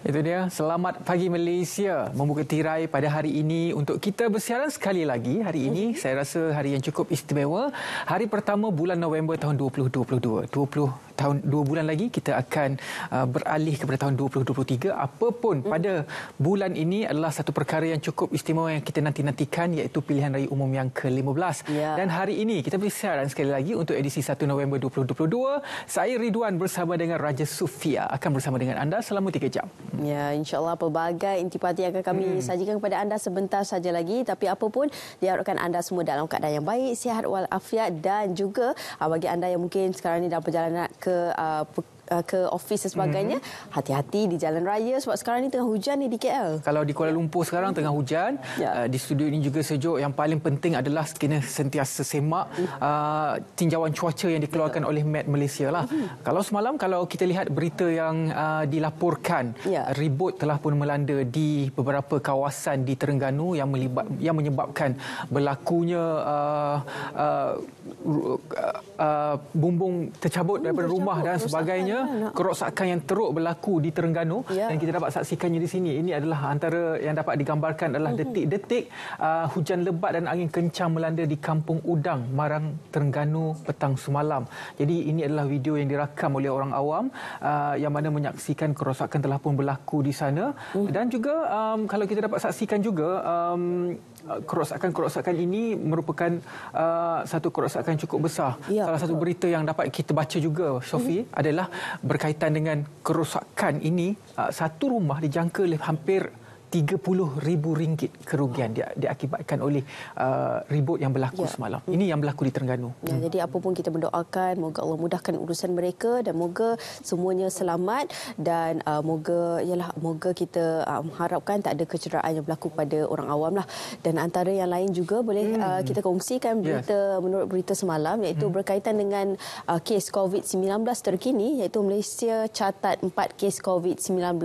Itu dia, selamat pagi Malaysia membuka tirai pada hari ini untuk kita bersiaran sekali lagi. Hari ini saya rasa hari yang cukup istimewa. Hari pertama bulan November tahun 2022. 2 bulan lagi kita akan beralih kepada tahun 2023. Apapun pada bulan ini adalah satu perkara yang cukup istimewa yang kita nanti-nantikan, iaitu pilihan raya umum yang ke-15. Dan hari ini kita bersiaran sekali lagi untuk edisi 1 November 2022. Saya Ridwan bersama dengan Raja Sufia akan bersama dengan anda selama 3 jam. Ya, insya-Allah pelbagai intipati akan kami sajikan kepada anda sebentar saja lagi. Tapi apapun, diharapkan anda semua dalam keadaan yang baik, sihat walafiat, dan juga bagi anda yang mungkin sekarang ini dalam perjalanan ke ofis dan sebagainya, hati-hati di jalan raya sebab sekarang ni tengah hujan ni di KL. Kalau di Kuala Lumpur sekarang tengah hujan, di studio ini juga sejuk. Yang paling penting adalah kena sentiasa semak tinjauan cuaca yang dikeluarkan oleh Met Malaysia lah. Kalau semalam, kalau kita lihat berita yang dilaporkan, ribut telah pun melanda di beberapa kawasan di Terengganu yang menyebabkan berlakunya bumbung tercabut daripada rumah dan sebagainya. Kerosakan yang teruk berlaku di Terengganu dan kita dapat saksikannya di sini. Ini adalah antara yang dapat digambarkan adalah detik-detik hujan lebat dan angin kencang melanda di Kampung Udang, Marang, Terengganu petang semalam. Jadi ini adalah video yang dirakam oleh orang awam yang mana menyaksikan kerosakan telah pun berlaku di sana. Dan juga kalau kita dapat saksikan juga kerosakan ini merupakan satu kerosakan cukup besar. Salah satu berita yang dapat kita baca juga, Sophie, adalah berkaitan dengan kerosakan ini. Satu rumah dijangka hampir RM30,000 kerugian diakibatkan oleh ribut yang berlaku semalam. Ini yang berlaku di Terengganu. Jadi apapun kita mendoakan, moga Allah mudahkan urusan mereka dan moga semuanya selamat dan moga kita mengharapkan tak ada kecederaan yang berlaku pada orang awam lah. Dan antara yang lain juga boleh kita kongsikan berita menurut berita semalam, iaitu berkaitan dengan kes COVID-19 terkini, iaitu Malaysia catat 4 kes COVID-19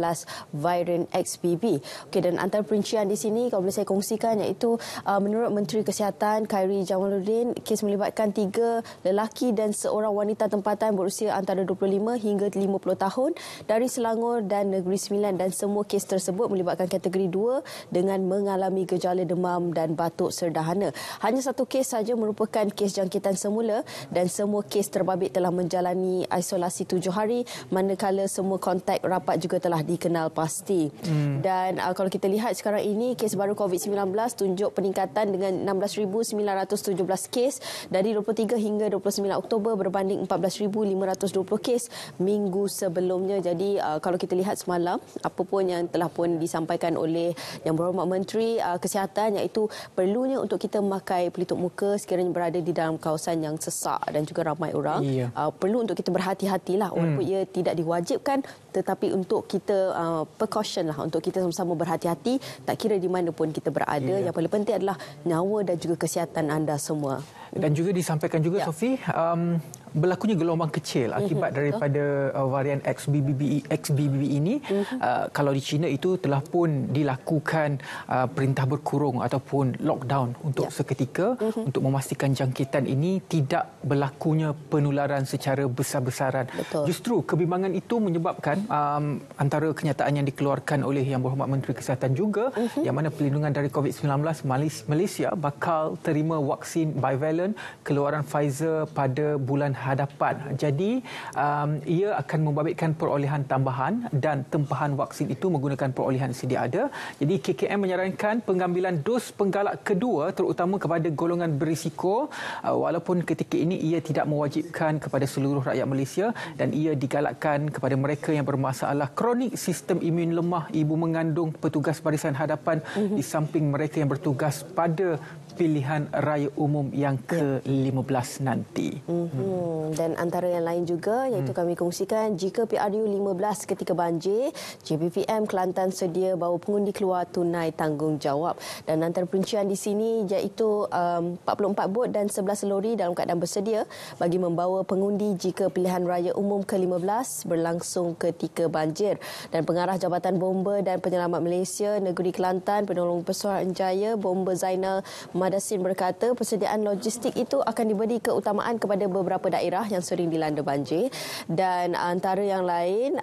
varian XBB. Dan antara perincian di sini kalau boleh saya kongsikan, iaitu menurut Menteri Kesihatan Khairy Jamaluddin, kes melibatkan 3 lelaki dan seorang wanita tempatan berusia antara 25 hingga 50 tahun dari Selangor dan Negeri Sembilan, dan semua kes tersebut melibatkan kategori 2 dengan mengalami gejala demam dan batuk serdahana. Hanya satu kes saja merupakan kes jangkitan semula dan semua kes terbabit telah menjalani isolasi 7 hari, manakala semua kontak rapat juga telah dikenal pasti. Dan kalau kita lihat sekarang ini, kes baru COVID-19 tunjuk peningkatan dengan 16,917 kes dari 23 hingga 29 Oktober berbanding 14,520 kes minggu sebelumnya. Jadi kalau kita lihat semalam, apa pun yang telah pun disampaikan oleh Yang Berhormat Menteri Kesihatan, iaitu perlunya untuk kita memakai pelitup muka sekiranya berada di dalam kawasan yang sesak dan juga ramai orang. Perlu untuk kita berhati-hatilah, walaupun ia tidak diwajibkan, tetapi untuk kita precaution lah, untuk kita sama-sama berhati-hati, tak kira di mana pun kita berada. Yang paling penting adalah nyawa dan juga kesihatan anda semua. Dan juga disampaikan juga, Sophie, berlakunya gelombang kecil akibat daripada varian XBB ini. Kalau di China itu telah pun dilakukan perintah berkurung ataupun lockdown untuk seketika untuk memastikan jangkitan ini tidak berlakunya penularan secara besar-besaran. Justru kebimbangan itu menyebabkan antara kenyataan yang dikeluarkan oleh Yang Berhormat Menteri Kesihatan juga, yang mana pelindungan dari COVID-19, Malaysia bakal terima vaksin bivalent keluaran Pfizer pada bulan hadapan. Jadi ia akan membabitkan perolehan tambahan dan tempahan vaksin itu menggunakan perolehan sedia ada. Jadi KKM menyarankan pengambilan dos penggalak kedua terutama kepada golongan berisiko, walaupun ketika ini ia tidak mewajibkan kepada seluruh rakyat Malaysia, dan ia digalakkan kepada mereka yang bermasalah kronik sistem imun lemah, ibu mengandung, petugas barisan hadapan, di samping mereka yang bertugas pada pilihan raya umum yang ke-15 nanti. Dan antara yang lain juga, iaitu kami kongsikan, jika PRU 15 ketika banjir, JPPM Kelantan sedia bawa pengundi keluar tunai tanggungjawab. Dan antara perincian di sini iaitu 44 bot dan 11 lori dalam keadaan bersedia bagi membawa pengundi jika pilihan raya umum ke-15 berlangsung ketika banjir. Dan pengarah Jabatan Bomba dan Penyelamat Malaysia Negeri Kelantan, Penolong Pesuruhanjaya Bomba Zainal Madasin berkata persediaan logistik itu akan diberi keutamaan kepada beberapa daerah yang sering dilanda banjir, dan antara yang lain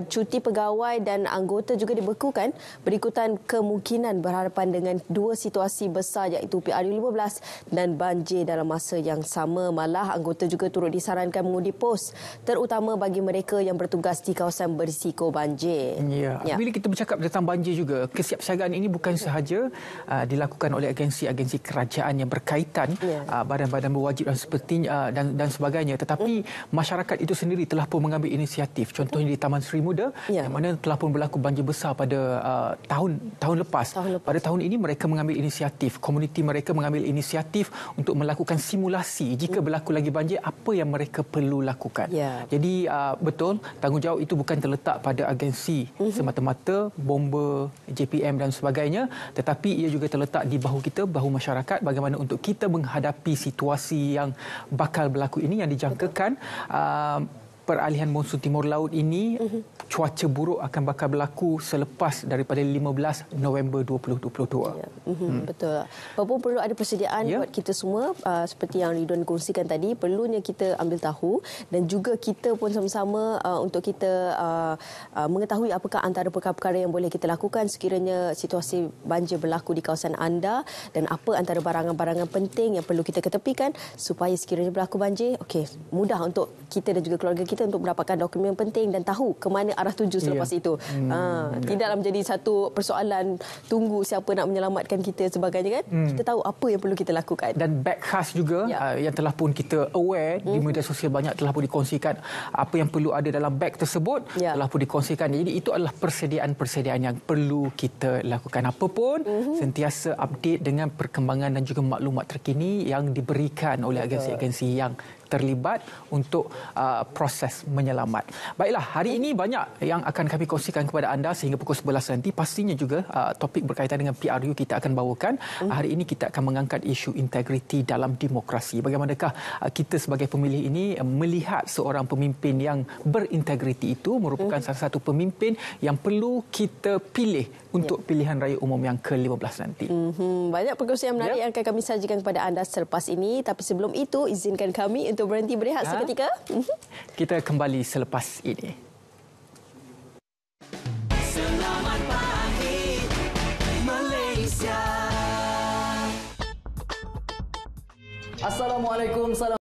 cuti pegawai dan anggota juga dibekukan berikutan kemungkinan berhadapan dengan dua situasi besar iaitu PRU15 dan banjir dalam masa yang sama. Malah anggota juga turut disarankan mengundi pos terutama bagi mereka yang bertugas di kawasan berisiko banjir. Ya. Bila kita bercakap tentang banjir juga, kesiapsiagaan ini bukan sahaja dilakukan oleh agensi-agensi kerajaan yang berkaitan, badan-badan berwajib dan seperti dan sebagainya, tetapi masyarakat itu sendiri telah pun mengambil inisiatif. Contohnya di Taman Seri Muda yang mana telah pun berlaku banjir besar pada tahun lepas. Pada tahun ini mereka mengambil inisiatif, komuniti mereka mengambil inisiatif untuk melakukan simulasi jika berlaku lagi banjir, apa yang mereka perlu lakukan. Jadi betul, tanggungjawab itu bukan terletak pada agensi semata-mata, bomba, JPM dan sebagainya, tetapi ia juga terletak di bahu kita, bahu masyarakat, bagaimana untuk kita menghadapi situasi yang bakal berlaku ini, yang dijangkakan peralihan monsun timur laut ini cuaca buruk akan bakal berlaku selepas daripada 15 November 2022. Betul. Walaupun perlu ada persediaan buat kita semua, seperti yang Ridwan kongsikan tadi, perlunya kita ambil tahu dan juga kita pun sama-sama untuk kita mengetahui apakah antara perkara-perkara yang boleh kita lakukan sekiranya situasi banjir berlaku di kawasan anda, dan apa antara barangan-barangan penting yang perlu kita ketepikan supaya sekiranya berlaku banjir, mudah untuk kita dan juga keluarga kita untuk mendapatkan dokumen penting dan tahu ke mana arah tuju selepas itu. Tidaklah menjadi satu persoalan tunggu siapa nak menyelamatkan kita sebagainya kan. Kita tahu apa yang perlu kita lakukan. Dan beg khas juga yang telah pun kita aware di media sosial, banyak telah pun dikongsikan apa yang perlu ada dalam beg tersebut, telah pun dikongsikan. Jadi itu adalah persediaan-persediaan yang perlu kita lakukan. Apapun sentiasa update dengan perkembangan dan juga maklumat terkini yang diberikan oleh agensi-agensi yang terlibat untuk proses menyelamat. Baiklah, hari ini banyak yang akan kami kongsikan kepada anda sehingga pukul 11 nanti. Pastinya juga topik berkaitan dengan PRU kita akan bawakan. Hari ini kita akan mengangkat isu integriti dalam demokrasi. Bagaimanakah kita sebagai pemilih ini melihat seorang pemimpin yang berintegriti itu merupakan salah satu pemimpin yang perlu kita pilih untuk pilihan raya umum yang ke-15 nanti. Banyak perkongsian menarik yang akan kami sajikan kepada anda selepas ini. Tapi sebelum itu, izinkan kami untuk berhenti berehat seketika. Kita kembali selepas ini. Selamat pagi Malaysia. Assalamualaikum.